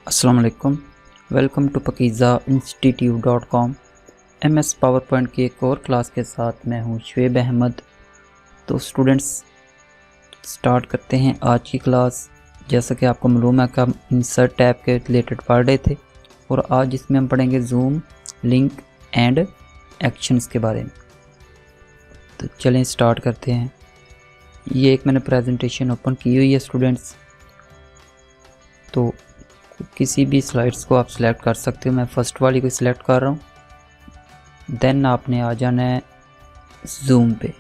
अस्सलाम वालेकुम। Welcome to pakizainstitute.com। MS PowerPoint की एक और क्लास के साथ मैं हूं शुएब अहमद। तो स्टूडेंट्स, स्टार्ट करते हैं आज की क्लास। जैसा कि आपको मालूम है कि हम इंसर्ट टैब के रिलेटेड पढ़ रहे थे और आज इसमें हम पढ़ेंगे जूम, लिंक एंड एक्शंस के बारे में। तो चलें स्टार्ट करते हैं। ये एक मैंने प्रेजेंटेशन ओपन की हुई है स्टूडेंट्स। तो किसी भी स्लाइड्स को आप सिलेक्ट कर सकते हो। मैं फ़र्स्ट वाली को सिलेक्ट कर रहा हूँ। देन आपने आ जाना है जूम पे।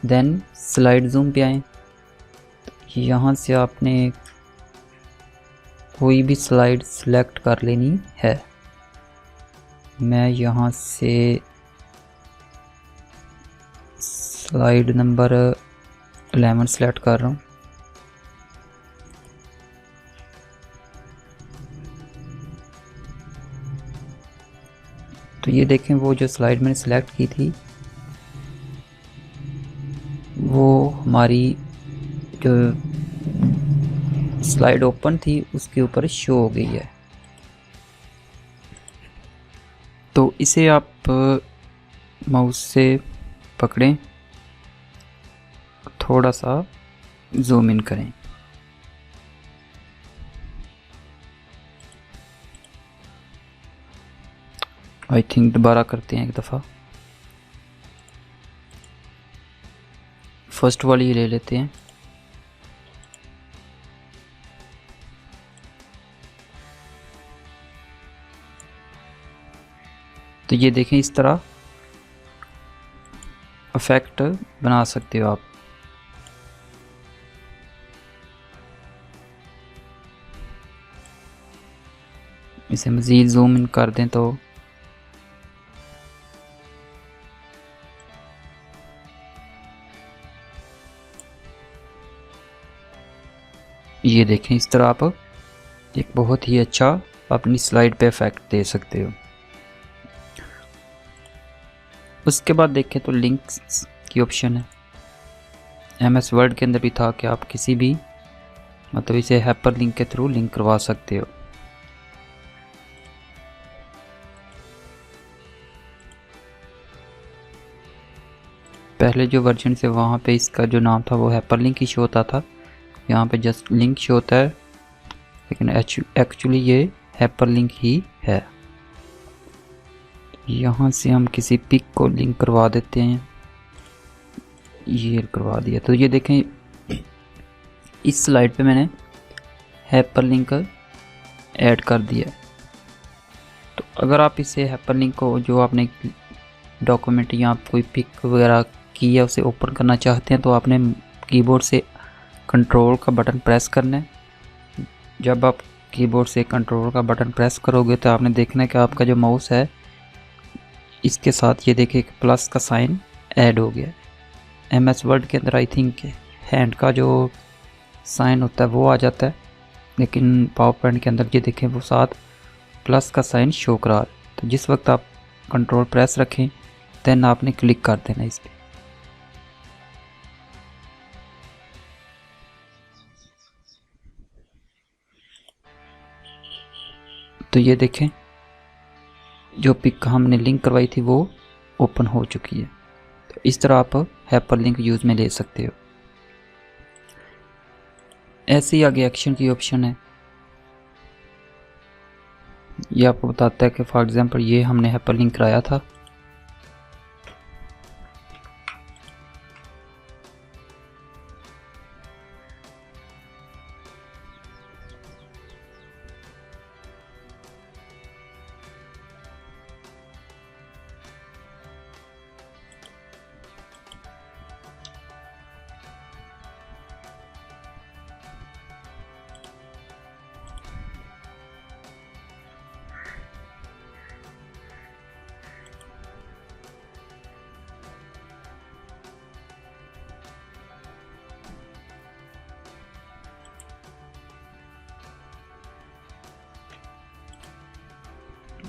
देन स्लाइड जूम पे आए। यहाँ से आपने कोई भी स्लाइड सिलेक्ट कर लेनी है। मैं यहाँ से स्लाइड नंबर 11 सेलेक्ट कर रहा हूँ। तो ये देखें, वो जो स्लाइड मैंने सेलेक्ट की थी वो हमारी जो स्लाइड ओपन थी उसके ऊपर शो हो गई है। तो इसे आप माउस से पकड़ें, थोड़ा सा जूम इन करें। आई थिंक दोबारा करते हैं एक दफ़ा। फर्स्ट वाली ले लेते हैं। तो ये देखें, इस तरह इफेक्ट बना सकते हो आप। इसे मज़ीद जूम इन कर दें तो ये देखें, इस तरह आप एक बहुत ही अच्छा अपनी स्लाइड पे इफेक्ट दे सकते हो। उसके बाद देखें तो लिंक्स की ऑप्शन है। MS वर्ड के अंदर भी था कि आप किसी भी मतलब इसे हाइपर लिंक के थ्रू लिंक करवा सकते हो। पहले जो वर्जन से वहाँ पे इसका जो नाम था वो हाइपर लिंक ही शो होता था। यहाँ पे जस्ट लिंक शो होता है, लेकिन एक्चुअली ये हाइपर लिंक ही है। यहाँ से हम किसी पिक को लिंक करवा देते हैं। ये करवा दिया। तो ये देखें, इस स्लाइड पे मैंने हाइपर लिंक ऐड कर दिया। तो अगर आप इसे हाइपर लिंक को जो आपने डॉक्यूमेंट या कोई पिक वगैरह की है उसे ओपन करना चाहते हैं तो आपने कीबोर्ड से कंट्रोल का बटन प्रेस करना है। जब आप कीबोर्ड से कंट्रोल का बटन प्रेस करोगे तो आपने देखना है कि आपका जो माउस है इसके साथ ये देखिए प्लस का साइन ऐड हो गया। MS वर्ड के अंदर आई थिंक हैंड का जो साइन होता है वो आ जाता है, लेकिन पावर पॉइंट के अंदर ये देखें वो साथ प्लस का साइन शो करा रहा है। तो जिस वक्त आप कंट्रोल प्रेस रखें देन आपने क्लिक कर देना इस पर। तो ये देखें, जो पिक हमने लिंक करवाई थी वो ओपन हो चुकी है। तो इस तरह आप हाइपर लिंक यूज़ में ले सकते हो। ऐसे ही आगे एक्शन की ऑप्शन है। ये आपको बताता है कि फॉर एग्जांपल ये हमने हाइपर लिंक कराया था।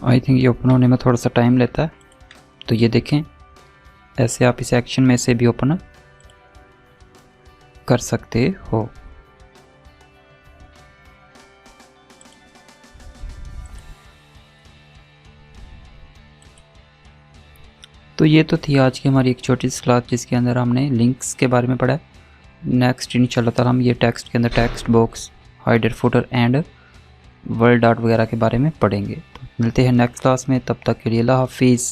आई थिंक ये ओपन होने में थोड़ा सा टाइम लेता है। तो ये देखें, ऐसे आप इस एक्शन में से भी ओपन कर सकते हो। तो ये तो थी आज की हमारी एक छोटी सी क्लास जिसके अंदर हमने लिंक्स के बारे में पढ़ा है। नेक्स्ट इंशाल्लाह ताला हम ये टेक्स्ट के अंदर text box, हाइडर, footer and word art वगैरह के बारे में पढ़ेंगे। तो मिलते हैं नेक्स्ट क्लास में, तब तक के लिए अल्लाह हाफिज़।